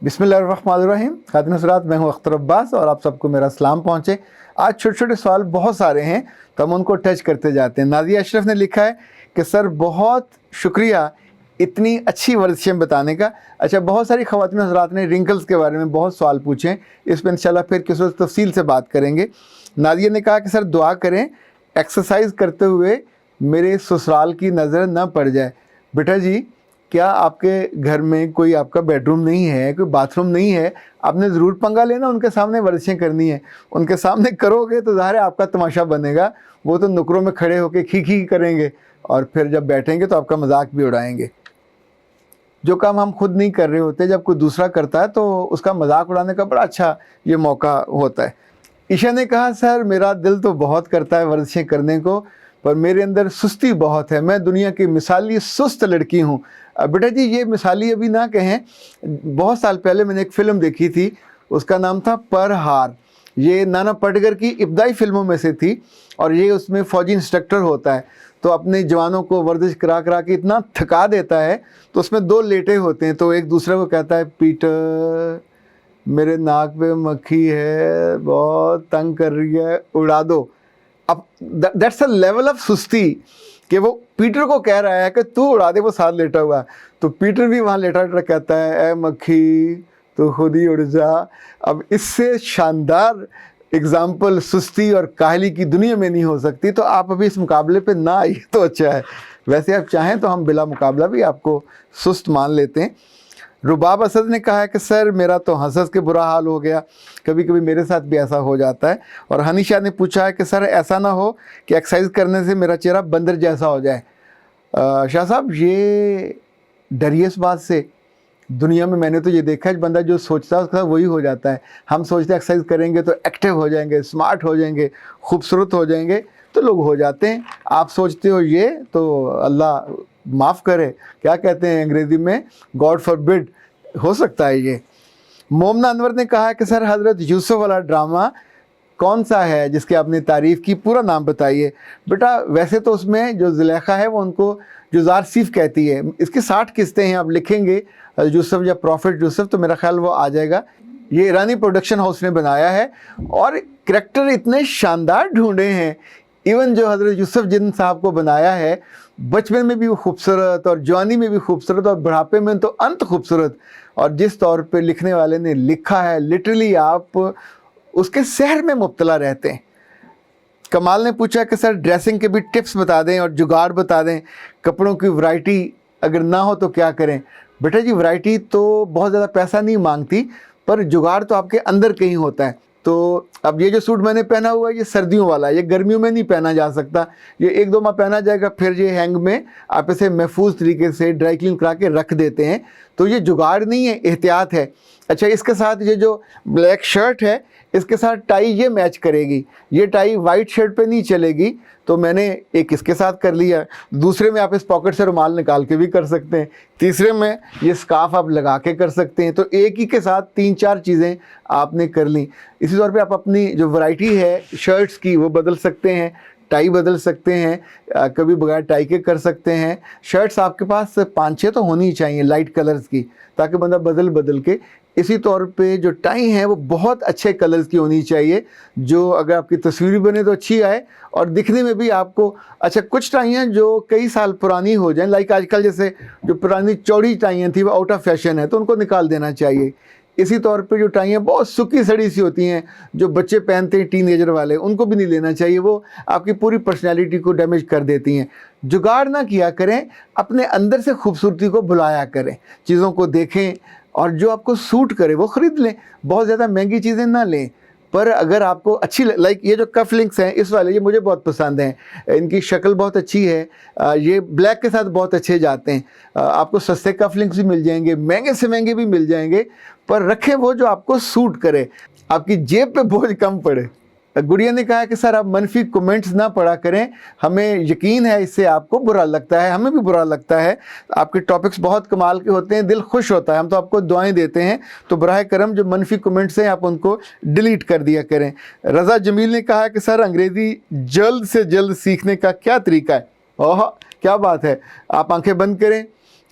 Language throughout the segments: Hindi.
बिस्मिल्लाहिर्रहमानिर्रहीम। खातिन हज़रात, मैं हूं अख्तर अब्बास और आप सबको मेरा सलाम पहुंचे। आज छोटे छोटे सवाल बहुत सारे हैं तो हम उनको टच करते जाते हैं। नादिया अशरफ ने लिखा है कि सर बहुत शुक्रिया इतनी अच्छी वर्जिशें बताने का। अच्छा, बहुत सारी ख़वातीन हज़रात ने रिंकल्स के बारे में बहुत सवाल पूछे हैं, इस पर इंशाल्लाह फिर किसी वक्त तफसील से बात करेंगे। नादिया ने कहा कि सर दुआ करें एक्सरसाइज करते हुए मेरे ससुराल की नज़र न पड़ जाए। बेटा जी, क्या आपके घर में कोई आपका बेडरूम नहीं है, कोई बाथरूम नहीं है? आपने ज़रूर पंगा लेना, उनके सामने वर्जिशें करनी है। उनके सामने करोगे तो ज़ाहिर है आपका तमाशा बनेगा, वो तो नुकरों में खड़े होकर खी खी करेंगे और फिर जब बैठेंगे तो आपका मजाक भी उड़ाएंगे। जो काम हम खुद नहीं कर रहे होते, जब कोई दूसरा करता है तो उसका मजाक उड़ाने का बड़ा अच्छा ये मौका होता है। ईशा ने कहा सर मेरा दिल तो बहुत करता है वर्जिशें करने को, पर मेरे अंदर सुस्ती बहुत है। मैं दुनिया की मिसाली सुस्त लड़की हूँ। बेटा जी, ये मिसाली अभी ना कहें। बहुत साल पहले मैंने एक फ़िल्म देखी थी, उसका नाम था पर हार। ये नाना पाटेकर की इब्तदाई फ़िल्मों में से थी और ये उसमें फ़ौजी इंस्ट्रक्टर होता है, तो अपने जवानों को वर्जिश करा करा के इतना थका देता है। तो उसमें दो लेटे होते हैं, तो एक दूसरे को कहता है पीटर मेरे नाक पे मक्खी है, बहुत तंग कर रही है, उड़ा दो। अब दैट्स अ लेवल ऑफ सुस्ती कि वो पीटर को कह रहा है कि तू उड़ा दे, वो साथ लेटा हुआ। तो पीटर भी वहाँ लेटा लेटा कहता है ए मक्खी तो खुद ही उड़ जा। अब इससे शानदार एग्जाम्पल सुस्ती और काहली की दुनिया में नहीं हो सकती। तो आप अभी इस मुकाबले पे ना आइए तो अच्छा है। वैसे आप चाहें तो हम बिला मुकाबला भी आपको सुस्त मान लेते हैं। रुबाब असद ने कहा है कि सर मेरा तो हंस के बुरा हाल हो गया, कभी कभी मेरे साथ भी ऐसा हो जाता है। और हनीशा ने पूछा है कि सर ऐसा ना हो कि एक्सरसाइज करने से मेरा चेहरा बंदर जैसा हो जाए। शाह साहब, ये डरिए इस बात से। दुनिया में मैंने तो ये देखा है, बंदा जो सोचता है उसका वही हो जाता है। हम सोचते हैं एक्सरसाइज करेंगे तो एक्टिव हो जाएंगे, स्मार्ट हो जाएंगे, खूबसूरत हो जाएंगे, तो लोग हो जाते हैं। आप सोचते हो ये, तो अल्लाह माफ़ करे, क्या कहते हैं अंग्रेज़ी में, गॉड फॉरबिड, हो सकता है ये। मोमना अनवर ने कहा है कि सर हज़रत यूसुफ वाला ड्रामा कौन सा है जिसकी आपने तारीफ़ की, पूरा नाम बताइए। बेटा वैसे तो उसमें जो ज़ुलेखा है वो उनको जुज़ार सिफ कहती है। इसकी 60 किस्तें हैं, आप लिखेंगे यूसुफ या प्रॉफिट यूसुफ तो मेरा ख्याल वो आ जाएगा। ये ईरानी प्रोडक्शन हाउस ने बनाया है और करैक्टर इतने शानदार ढूंढे हैं। इवन जो हज़रत यूसुफ जिन साहब को बनाया है, बचपन में भी वो खूबसूरत और जवानी में भी खूबसूरत और बुढ़ापे में तो अंत खूबसूरत। और जिस तौर पे लिखने वाले ने लिखा है, लिटरली आप उसके सहर में मुब्तला रहते हैं। कमाल ने पूछा कि सर ड्रेसिंग के भी टिप्स बता दें और जुगाड़ बता दें, कपड़ों की वैरायटी अगर ना हो तो क्या करें। बेटा जी, वैरायटी तो बहुत ज़्यादा पैसा नहीं मांगती, पर जुगाड़ तो आपके अंदर कहीं होता है। तो अब ये जो सूट मैंने पहना हुआ है ये सर्दियों वाला है, ये गर्मियों में नहीं पहना जा सकता। ये 1-2 माह पहना जाएगा, फिर ये हैंग में आप इसे महफूज तरीके से ड्राई क्लीन करा के रख देते हैं। तो ये जुगाड़ नहीं है, एहतियात है। अच्छा, इसके साथ ये जो ब्लैक शर्ट है इसके साथ टाई ये मैच करेगी, ये टाई वाइट शर्ट पे नहीं चलेगी, तो मैंने एक इसके साथ कर लिया। दूसरे में आप इस पॉकेट से रुमाल निकाल के भी कर सकते हैं। तीसरे में ये स्कार्फ आप लगा के कर सकते हैं। तो एक ही के साथ 3-4 चीज़ें आपने कर ली। इसी तौर पे आप अपनी जो वैरायटी है शर्ट्स की वो बदल सकते हैं, टाई बदल सकते हैं, कभी बगैर टाई के कर सकते हैं। शर्ट्स आपके पास 5-6 तो होनी ही चाहिए लाइट कलर्स की, ताकि बंदा बदल बदल के। इसी तौर पे जो टाई है वो बहुत अच्छे कलर्स की होनी चाहिए, जो अगर आपकी तस्वीर बने तो अच्छी आए और दिखने में भी आपको अच्छा। कुछ टाइयाँ जो कई साल पुरानी हो जाएं, लाइक आजकल जैसे जो पुरानी चौड़ी टाइयाँ थी वो आउट ऑफ फैशन है, तो उनको निकाल देना चाहिए। इसी तौर पे जो टाइयाँ बहुत सूखी सड़ी सी होती हैं जो बच्चे पहनते हैं टीनेजर वाले, उनको भी नहीं लेना चाहिए, वो आपकी पूरी पर्सनैलिटी को डैमेज कर देती हैं। जुगाड़ ना किया करें, अपने अंदर से खूबसूरती को बुलाया करें, चीज़ों को देखें और जो आपको सूट करे वो ख़रीद लें। बहुत ज़्यादा महंगी चीज़ें ना लें, पर अगर आपको अच्छी लाइक ये जो कफ लिंक्स हैं इस वाले, ये मुझे बहुत पसंद हैं। इनकी शक्ल बहुत अच्छी है, ये ब्लैक के साथ बहुत अच्छे जाते हैं। आपको सस्ते कफ लिंक्स भी मिल जाएंगे, महंगे से महंगे भी मिल जाएंगे, पर रखें वो जो आपको सूट करे, आपकी जेब पे बोझ कम पड़े। गुड़िया ने कहा है कि सर आप मनफी कमेंट्स ना पढ़ा करें, हमें यकीन है इससे आपको बुरा लगता है, हमें भी बुरा लगता है। आपके टॉपिक्स बहुत कमाल के होते हैं, दिल खुश होता है, हम तो आपको दुआएं देते हैं। तो बराए करम जो मनफी कमेंट्स हैं आप उनको डिलीट कर दिया करें। रज़ा जमील ने कहा है कि सर अंग्रेज़ी जल्द से जल्द सीखने का क्या तरीका है। ओह क्या बात है, आप आंखें बंद करें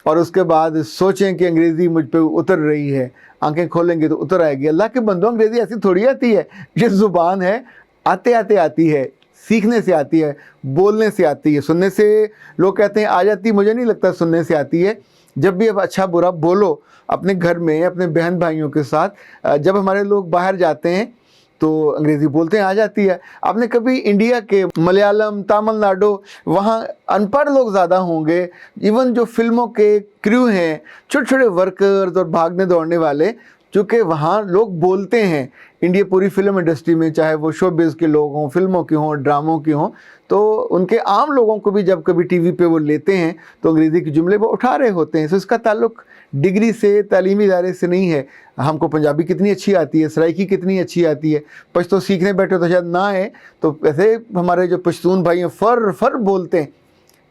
और उसके बाद सोचें कि अंग्रेज़ी मुझ पे उतर रही है, आंखें खोलेंगे तो उतर आएगी। अल्लाह के बंदों, अंग्रेज़ी ऐसी थोड़ी आती है, ये ज़ुबान है, आते आते आती है, सीखने से आती है, बोलने से आती है। सुनने से लोग कहते हैं आ जाती, मुझे नहीं लगता सुनने से आती है। जब भी अब अच्छा बुरा बोलो अपने घर में, अपने बहन भाइयों के साथ, जब हमारे लोग बाहर जाते हैं तो अंग्रेज़ी बोलते हैं, आ जाती है। आपने कभी इंडिया के मलयालम, तमिलनाडु, वहाँ अनपढ़ लोग ज़्यादा होंगे। इवन जो फिल्मों के क्रू हैं, छोटे छोटे वर्कर्स और भागने दौड़ने वाले, चूँकि वहाँ लोग बोलते हैं। इंडिया पूरी फिल्म इंडस्ट्री में, चाहे वो शोबिज़ के लोग हों, फिल्मों के हों, ड्रामों के हों, तो उनके आम लोगों को भी जब कभी टीवी पे वो लेते हैं तो अंग्रेज़ी के जुमले वो उठा रहे होते हैं। तो इसका ताल्लुक डिग्री से, तालीमी इदारे से नहीं है। हमको पंजाबी कितनी अच्छी आती है, सराइकी कितनी अच्छी आती है, पश्तो सीखने बैठे तो शायद ना आए, तो ऐसे हमारे जो पश्तून भाई हैं फर फर बोलते हैं।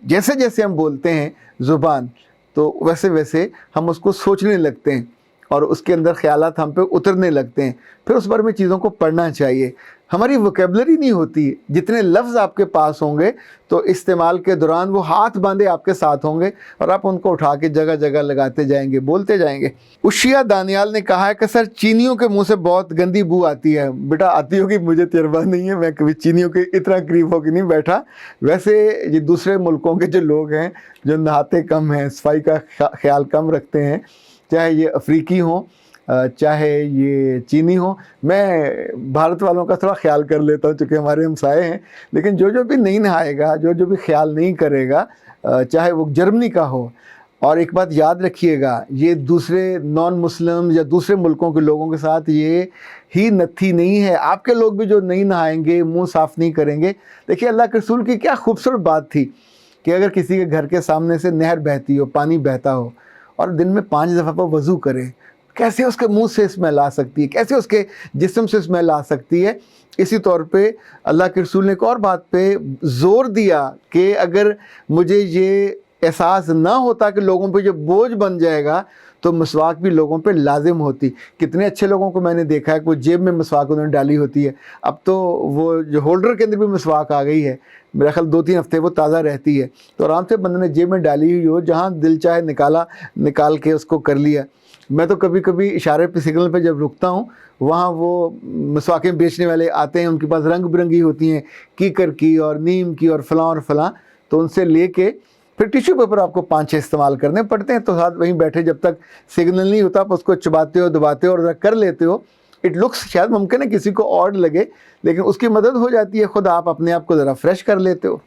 जैसे जैसे हम बोलते हैं ज़ुबान, तो वैसे वैसे हम उसको सोचने लगते हैं और उसके अंदर ख़यालात हम पे उतरने लगते हैं। फिर उस बारे में चीज़ों को पढ़ना चाहिए। हमारी वोकेबलरी नहीं होती, जितने लफ्ज़ आपके पास होंगे तो इस्तेमाल के दौरान वो हाथ बांधे आपके साथ होंगे और आप उनको उठा के जगह जगह लगाते जाएंगे, बोलते जाएंगे। उशिया दानियाल ने कहा है कि सर चीनियों के मुंह से बहुत गंदी बू आती है। बेटा आती होगी, मुझे तजर्बा नहीं है, मैं कभी चीनियों के इतना करीब होकर नहीं बैठा। वैसे ये दूसरे मुल्कों के जो लोग हैं जो नहाते कम हैं, सफाई का ख्याल कम रखते हैं, चाहे ये अफ्रीकी हों चाहे ये चीनी हो, मैं भारत वालों का थोड़ा ख्याल कर लेता हूँ चूँकि हमारे हमसाए हैं। लेकिन जो जो भी नहीं नहाएगा, जो जो भी ख्याल नहीं करेगा, चाहे वो जर्मनी का हो। और एक बात याद रखिएगा, ये दूसरे नॉन मुस्लिम या दूसरे मुल्कों के लोगों के साथ ये ही नथी नहीं है। आपके लोग भी जो नहीं नहाएंगे, मुंह साफ़ नहीं करेंगे। देखिए अल्लाह के रसूल की क्या खूबसूरत बात थी कि अगर किसी के घर के सामने से नहर बहती हो, पानी बहता हो और दिन में 5 दफ़ा पर वज़ू करे, कैसे उसके मुंह से स्मेल आ सकती है, कैसे उसके जिस्म से स्मेल आ सकती है। इसी तौर पे अल्लाह के रसूल ने एक और बात पे ज़ोर दिया कि अगर मुझे ये एहसास ना होता कि लोगों पे जो बोझ बन जाएगा तो मसवाक भी लोगों पे लाजिम होती। कितने अच्छे लोगों को मैंने देखा है कि वो जेब में मसवाक उन्होंने डाली होती है। अब तो वो जो होल्डर के अंदर भी मसवाक आ गई है, मेरा ख्याल 2-3 हफ्ते वो ताज़ा रहती है, तो आराम से बंदे ने जेब में डाली हुई हो, जहाँ दिल चाहे निकाल के उसको कर लिया। मैं तो कभी कभी इशारे पे, सिग्नल पे जब रुकता हूँ, वहाँ वो मसवाकें बेचने वाले आते हैं, उनके पास रंग बिरंगी होती हैं, कीकर की और नीम की और फलां, तो उनसे लेके फिर टिश्यू पेपर आपको 5-6 इस्तेमाल करने पड़ते हैं। तो साथ वहीं बैठे जब तक सिग्नल नहीं होता आप उसको चबाते हो, दबाते हो और कर लेते हो। इट लुक्स शायद मुमकिन है किसी को ऑड लगे, लेकिन उसकी मदद हो जाती है, खुद आप अपने आप को ज़रा फ्रेश कर लेते हो।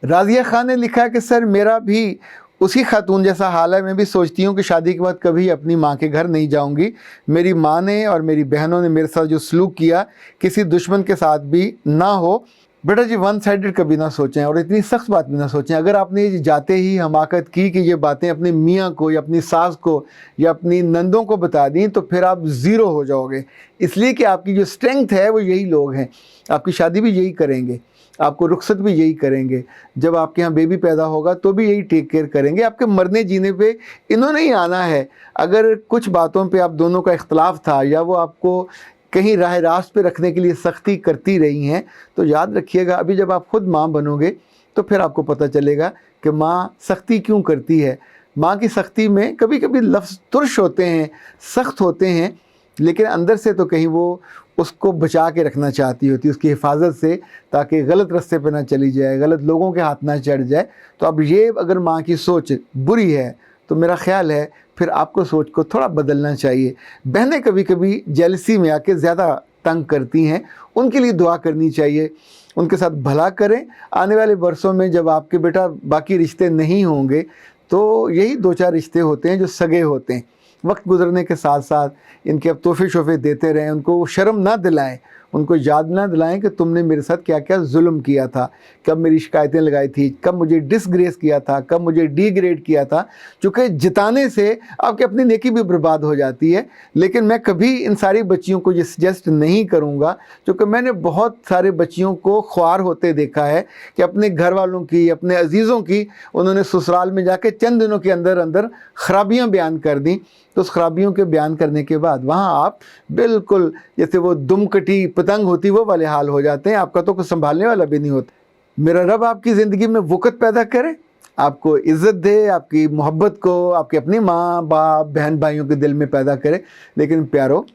राजिया खान ने लिखा है कि सर मेरा भी उसी खातून जैसा हाल है, मैं भी सोचती हूँ कि शादी के बाद कभी अपनी माँ के घर नहीं जाऊँगी। मेरी माँ ने और मेरी बहनों ने मेरे साथ जो सलूक किया किसी दुश्मन के साथ भी ना हो। बेटा जी वन साइडेड कभी ना सोचें और इतनी सख्त बात भी ना सोचें। अगर आपने जाते ही हमाकत की कि ये बातें अपने मियाँ को या अपनी सास को या अपनी नंदों को बता दी तो फिर आप ज़ीरो हो जाओगे। इसलिए कि आपकी जो स्ट्रेंथ है वो यही लोग हैं। आपकी शादी भी यही करेंगे, आपको रुखसत भी यही करेंगे, जब आपके यहाँ बेबी पैदा होगा तो भी यही टेक केयर करेंगे। आपके मरने जीने पे इन्होंने ही आना है। अगर कुछ बातों पे आप दोनों का इख्तलाफ था या वो आपको कहीं राह रास्त पे रखने के लिए सख्ती करती रही हैं, तो याद रखिएगा अभी जब आप खुद माँ बनोगे तो फिर आपको पता चलेगा कि माँ सख्ती क्यों करती है। माँ की सख्ती में कभी कभी लफ्ज़ तुर्श होते हैं, सख्त होते हैं, लेकिन अंदर से तो कहीं वो उसको बचा के रखना चाहती होती है, उसकी हिफाजत से, ताकि गलत रास्ते पे ना चली जाए, गलत लोगों के हाथ ना चढ़ जाए। तो अब ये अगर माँ की सोच बुरी है तो मेरा ख्याल है फिर आपको सोच को थोड़ा बदलना चाहिए। बहनें कभी कभी जेलसी में आके ज़्यादा तंग करती हैं, उनके लिए दुआ करनी चाहिए, उनके साथ भला करें। आने वाले बरसों में जब आपके बेटा बाकी रिश्ते नहीं होंगे तो यही 2-4 रिश्ते होते हैं जो सगे होते हैं। वक्त गुजरने के साथ साथ इनके अब तोहफे शोफे देते रहें, उनको शर्म ना दिलाएं, उनको याद ना दिलाएं कि तुमने मेरे साथ क्या क्या जुल्म किया था, कब मेरी शिकायतें लगाई थी, कब मुझे डिसग्रेस किया था, कब मुझे डिग्रेड किया था। चूँकि जिताने से आपकी अपनी नेकी भी बर्बाद हो जाती है। लेकिन मैं कभी इन सारी बच्चियों को ये सजेस्ट नहीं करूँगा, क्योंकि मैंने बहुत सारे बच्चियों को ख्वार होते देखा है कि अपने घर वालों की, अपने अजीज़ों की उन्होंने ससुराल में जाके चंद दिनों के अंदर अंदर ख़राबियाँ बयान कर दी। तो उस ख़राबियों के बयान करने के बाद वहाँ आप बिल्कुल जैसे वो दुमकटी पतंग होती वो वाले हाल हो जाते हैं, आपका तो कुछ संभालने वाला भी नहीं होता। मेरा रब आपकी ज़िंदगी में वक़्त पैदा करे, आपको इज़्ज़त दे, आपकी मोहब्बत को आपके अपनी माँ बाप बहन भाइयों के दिल में पैदा करे। लेकिन प्यारो,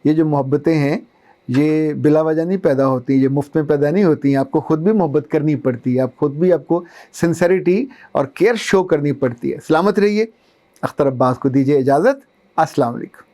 ये जो मोहब्बतें हैं ये बिला वजह नहीं पैदा होती, ये मुफ्त में पैदा नहीं होती हैं। आपको ख़ुद भी मोहब्बत करनी पड़ती है, आपको सिंसेरिटी और केयर शो करनी पड़ती है। सलामत रहिए। अख्तर अब्बास को दीजिए इजाज़त। अस्सलाम वालेकुम।